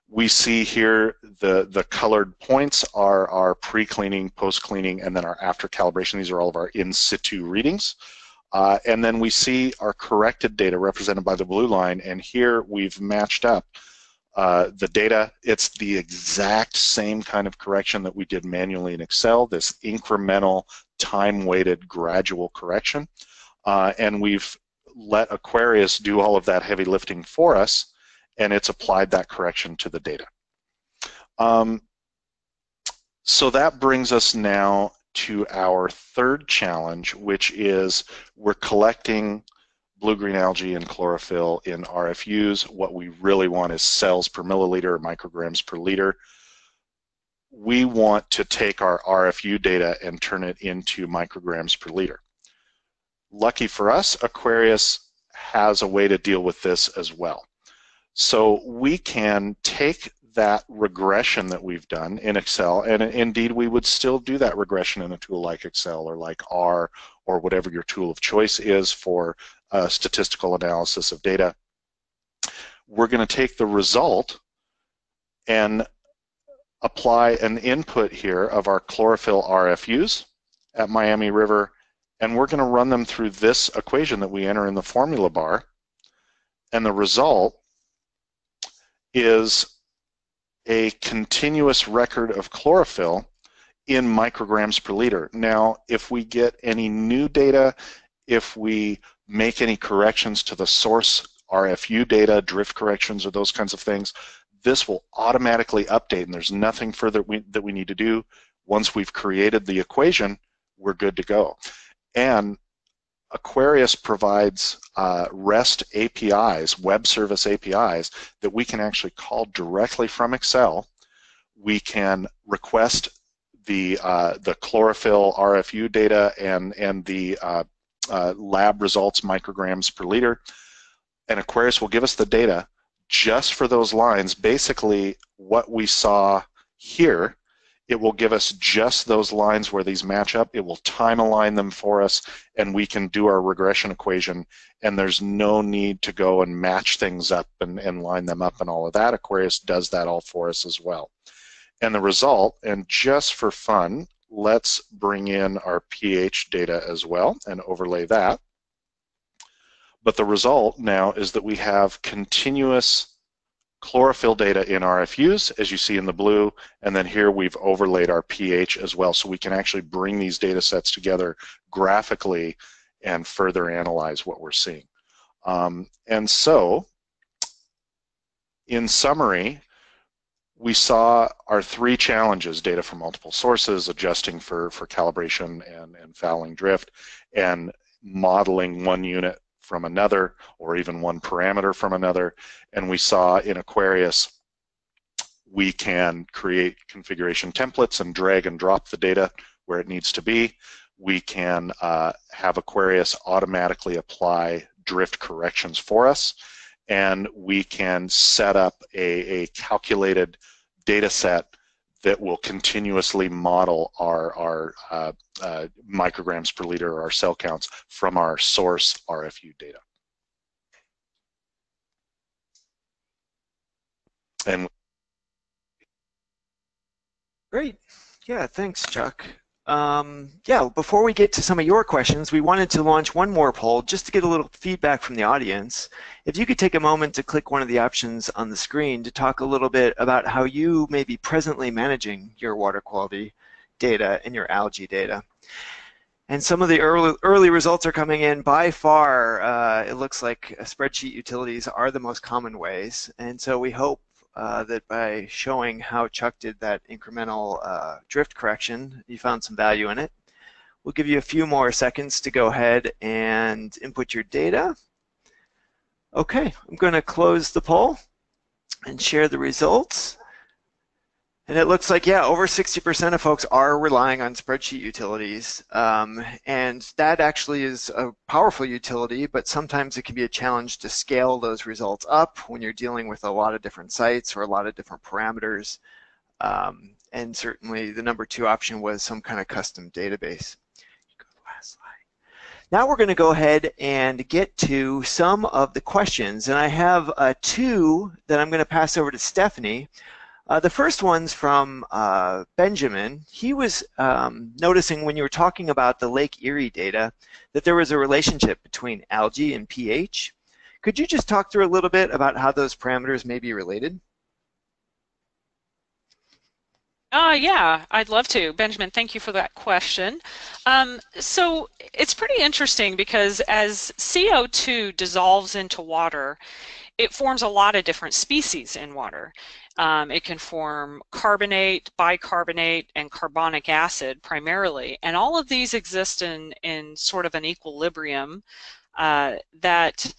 S3: We see here the colored points are our pre-cleaning, post-cleaning, and then our after calibration. These are all of our in situ readings. And then we see our corrected data represented by the blue line, and here we've matched up the data. It's the exact same kind of correction that we did manually in Excel, this incremental, time-weighted, gradual correction. And we've let Aquarius do all of that heavy lifting for us, and it's applied that correction to the data. So that brings us now to our third challenge, which is we're collecting blue-green algae and chlorophyll in RFUs. What we really want is cells per milliliter or micrograms per liter. We want to take our RFU data and turn it into micrograms per liter. Lucky for us, Aquarius has a way to deal with this as well. So we can take that regression that we've done in Excel, and indeed we would still do that regression in a tool like Excel or like R or whatever your tool of choice is for statistical analysis of data. We're going to take the result and apply an input here of our chlorophyll RFUs at Miami River, and we're going to run them through this equation that we enter in the formula bar, and the result is a continuous record of chlorophyll in micrograms per liter. Now, if we get any new data, if we make any corrections to the source RFU data, drift corrections, or those kinds of things, this will automatically update, and there's nothing further that we need to do. Once we've created the equation, we're good to go. And Aquarius provides REST APIs, web service APIs, that we can actually call directly from Excel. We can request the chlorophyll RFU data and the lab results micrograms per liter, and Aquarius will give us the data just for those lines. Basically, what we saw here, it will give us just those lines where these match up. It will time align them for us, and we can do our regression equation, and there's no need to go and match things up and line them up and all of that. Aquarius does that all for us as well. And the result, and just for fun, let's bring in our pH data as well and overlay that. But the result now is that we have continuous chlorophyll data in RFUs, as you see in the blue, and then here we've overlaid our pH as well, so we can actually bring these data sets together graphically and further analyze what we're seeing. And so, in summary, we saw our three challenges: data from multiple sources, adjusting for calibration and fouling drift, and modeling one unit from another, or even one parameter from another. And we saw in Aquarius, we can create configuration templates and drag and drop the data where it needs to be. We can have Aquarius automatically apply drift corrections for us, and we can set up a calculated data set that will continuously model our micrograms per liter, or our cell counts, from our source RFU data. And
S1: Great. Yeah, thanks, Chuck. Yeah, before we get to some of your questions, we wanted to launch one more poll just to get a little feedback from the audience. If you could take a moment to click one of the options on the screen to talk a little bit about how you may be presently managing your water quality data and your algae data. And some of the early results are coming in. By far, it looks like spreadsheet utilities are the most common ways. And so we hope that by showing how Chuck did that incremental drift correction, you found some value in it. We'll give you a few more seconds to go ahead and input your data. Okay, I'm going to close the poll and share the results. And it looks like, yeah, over 60% of folks are relying on spreadsheet utilities. And that actually is a powerful utility, but sometimes it can be a challenge to scale those results up when you're dealing with a lot of different sites or a lot of different parameters. And certainly the number 2 option was some kind of custom database. Go to the last slide. Now we're going to go ahead and get to some of the questions. And I have 2 that I'm going to pass over to Stephanie. The first one's from Benjamin. He was noticing when you were talking about the Lake Erie data that there was a relationship between algae and pH. Could you just talk through a little bit about how those parameters may be related?
S2: Yeah, I'd love to. Benjamin, thank you for that question. So it's pretty interesting because as CO2 dissolves into water, it forms a lot of different species in water. It can form carbonate, bicarbonate, and carbonic acid primarily, and all of these exist in sort of an equilibrium that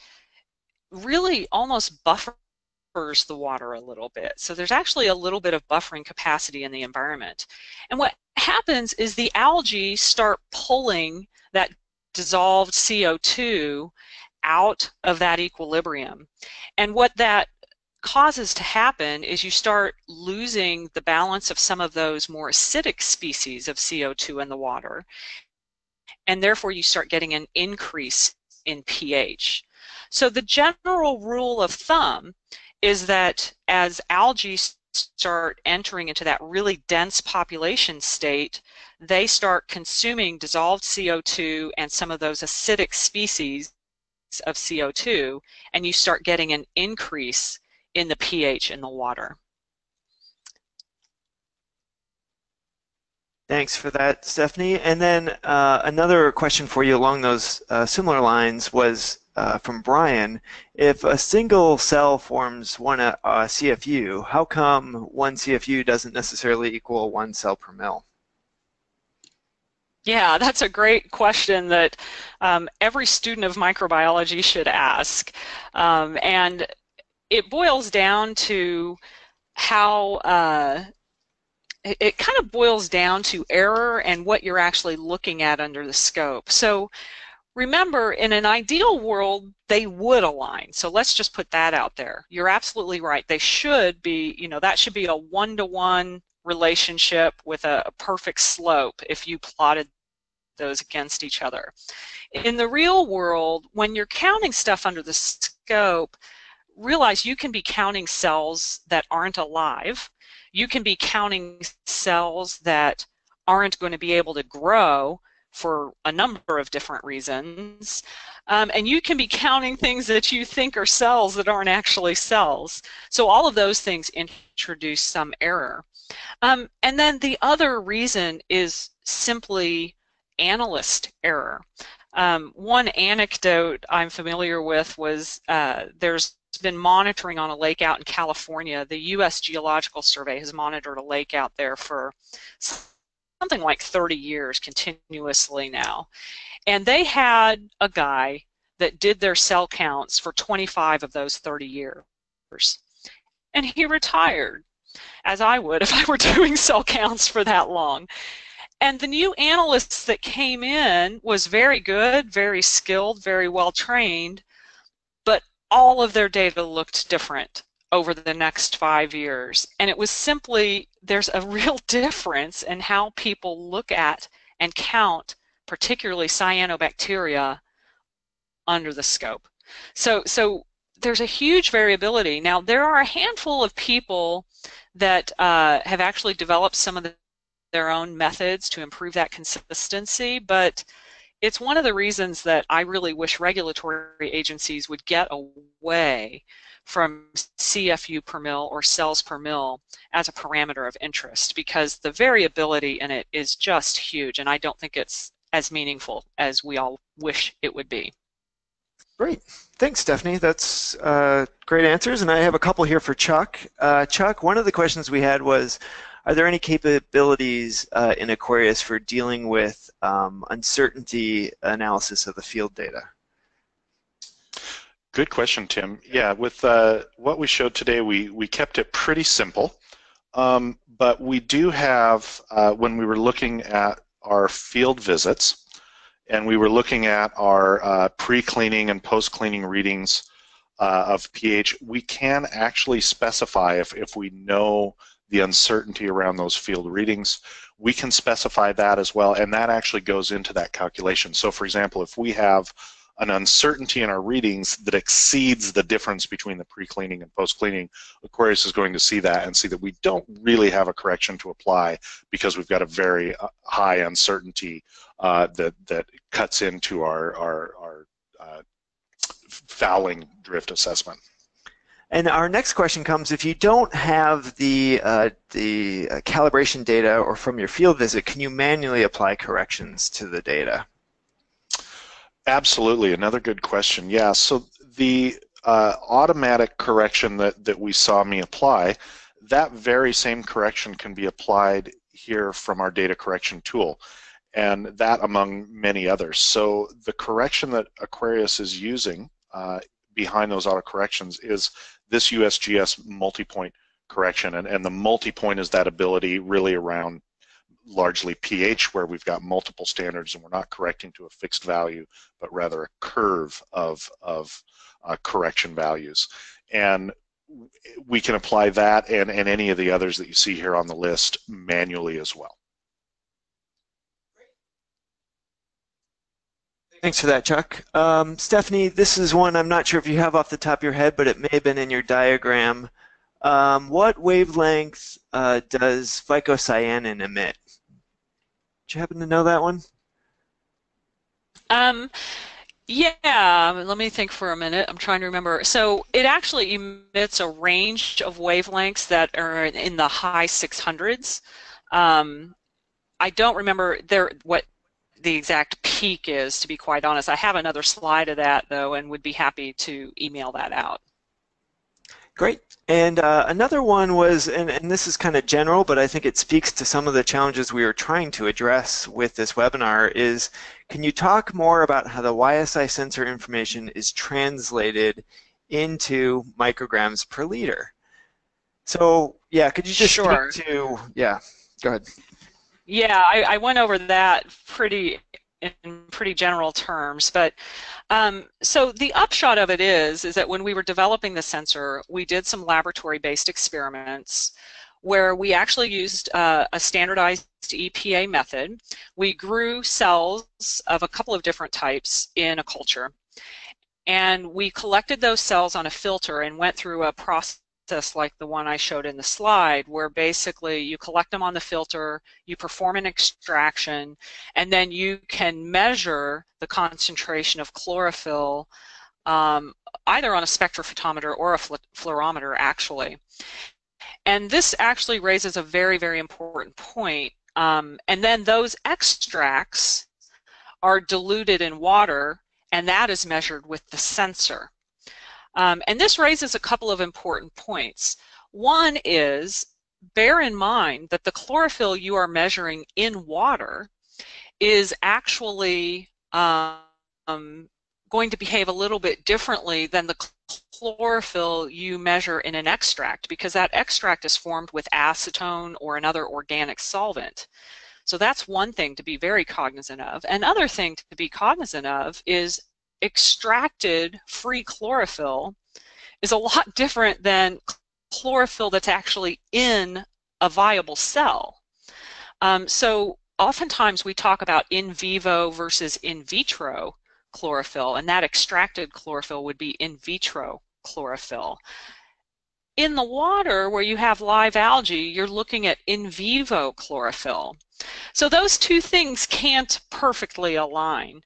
S2: really almost buffers the water a little bit. So there's actually a little bit of buffering capacity in the environment. And what happens is the algae start pulling that dissolved CO2 out of that equilibrium. And what that causes to happen is you start losing the balance of some of those more acidic species of CO2 in the water, and therefore you start getting an increase in pH. So the general rule of thumb is that as algae start entering into that really dense population state, they start consuming dissolved CO2 and some of those acidic species of CO2, and you start getting an increase in the pH in the water.
S1: Thanks for that, Stephanie. And then another question for you along those similar lines was from Brian. If a single cell forms one CFU, how come one CFU doesn't necessarily equal 1 cell per mil?
S2: Yeah, that's a great question that every student of microbiology should ask. And it boils down to how it kind of boils down to error and what you're actually looking at under the scope. So remember, in an ideal world, they would align. So let's just put that out there. You're absolutely right. They should be, that should be a 1-to-1 relationship with a perfect slope if you plotted those against each other. In the real world, when you're counting stuff under the scope, realize you can be counting cells that aren't alive. You can be counting cells that aren't going to be able to grow for a number of different reasons. And you can be counting things that you think are cells that aren't actually cells. So all of those things introduce some error. And then the other reason is simply analyst error. One anecdote I'm familiar with was there's been monitoring on a lake out in California. The U.S. Geological Survey has monitored a lake out there for something like 30 years continuously now. And they had a guy that did their cell counts for 25 of those 30 years. And he retired, as I would if I were doing cell counts for that long. And the new analysts that came in was very good, very skilled, very well trained, but all of their data looked different over the next 5 years. And it was simply, there's a real difference in how people look at and count, particularly cyanobacteria, under the scope. So there's a huge variability. Now, there are a handful of people that have actually developed some of their own methods to improve that consistency, but it's one of the reasons that I really wish regulatory agencies would get away from CFU per mil or cells per mil as a parameter of interest, because the variability in it is just huge, and I don't think it's as meaningful as we all wish it would be.
S1: Great. Thanks, Stephanie. That's great answers. And I have a couple here for Chuck. Chuck, one of the questions we had was, are there any capabilities in Aquarius for dealing with uncertainty analysis of the field data?
S3: Good question, Tim. Yeah, with what we showed today, we kept it pretty simple. But we do have, when we were looking at our field visits, and we were looking at our pre-cleaning and post-cleaning readings of pH, we can actually specify, if we know the uncertainty around those field readings, we can specify that as well, and that actually goes into that calculation. So for example, if we have an uncertainty in our readings that exceeds the difference between the pre-cleaning and post-cleaning, Aquarius is going to see that and see that we don't really have a correction to apply because we've got a very high uncertainty that cuts into our fouling drift assessment.
S1: And our next question comes, if you don't have the calibration data or from your field visit, can you manually apply corrections to the data?
S3: Absolutely, another good question. Yeah, so the automatic correction that we saw me apply, that very same correction can be applied here from our data correction tool, and that among many others. So the correction that Aquarius is using behind those auto corrections is this USGS multi-point correction, and the multi-point is that ability really around largely pH, where we've got multiple standards and we're not correcting to a fixed value, but rather a curve of correction values. And we can apply that and any of the others that you see here on the list manually as well.
S1: Thanks for that, Chuck. Stephanie, this is one I'm not sure if you have off the top of your head, but it may have been in your diagram. What wavelength does phycocyanin emit? Do you happen to know that one?
S2: Yeah, let me think for a minute. I'm trying to remember. So it actually emits a range of wavelengths that are in the high 600s. I don't remember what the exact peak is, to be quite honest. I have another slide of that, though, and would be happy to email that out.
S1: Great. And another one was, and this is kind of general, but I think it speaks to some of the challenges we are trying to address with this webinar, is can you talk more about how the YSI sensor information is translated into micrograms per liter? So, yeah, could you just
S2: Sure.
S1: speak to, yeah, go ahead.
S2: Yeah, I went over that in pretty general terms, but so the upshot of it is that when we were developing the sensor, we did some laboratory-based experiments where we actually used a standardized EPA method. We grew cells of a couple of different types in a culture, and we collected those cells on a filter and went through a process like the one I showed in the slide, where basically you collect them on the filter, you perform an extraction, and then you can measure the concentration of chlorophyll either on a spectrophotometer or a fluorometer, actually. And this actually raises a very, very important point. And then those extracts are diluted in water, and that is measured with the sensor. And this raises a couple of important points. One is, bear in mind that the chlorophyll you are measuring in water is actually going to behave a little bit differently than the chlorophyll you measure in an extract, because that extract is formed with acetone or another organic solvent. So that's one thing to be very cognizant of. Another thing to be cognizant of is extracted free chlorophyll is a lot different than chlorophyll that's actually in a viable cell. So oftentimes we talk about in vivo versus in vitro chlorophyll, and that extracted chlorophyll would be in vitro chlorophyll. In the water, where you have live algae, you're looking at in vivo chlorophyll. So those two things can't perfectly align.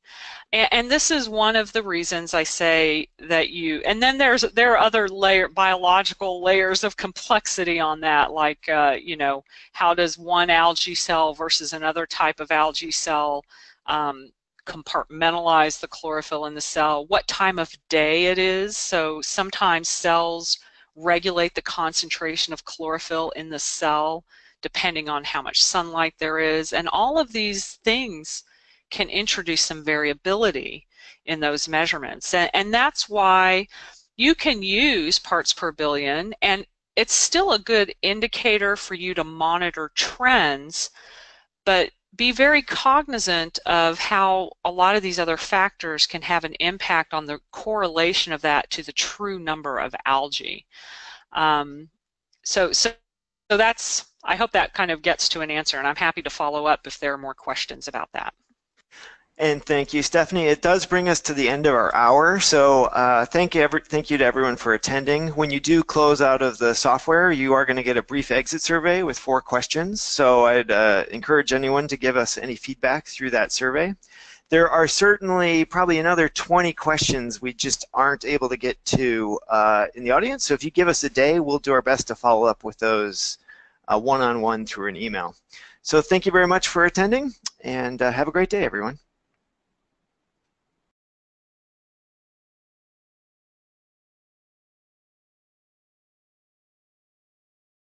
S2: And this is one of the reasons I say that and then there are other biological layers of complexity on that, like, you know, how does one algae cell versus another type of algae cell compartmentalize the chlorophyll in the cell, what time of day it is. So sometimes cells regulate the concentration of chlorophyll in the cell depending on how much sunlight there is, and all of these things can introduce some variability in those measurements. And that's why you can use parts per billion, and it's still a good indicator for you to monitor trends, but be very cognizant of how a lot of these other factors can have an impact on the correlation of that to the true number of algae. So that's, I hope that kind of gets to an answer, and I'm happy to follow up if there are more questions about that.
S1: And thank you, Stephanie. It does bring us to the end of our hour, so thank you to everyone for attending. When you do close out of the software, you are going to get a brief exit survey with 4 questions, so I'd encourage anyone to give us any feedback through that survey. There are certainly probably another 20 questions we just aren't able to get to in the audience, so if you give us a day, we'll do our best to follow up with those one-on-one through an email. So thank you very much for attending, and have a great day, everyone.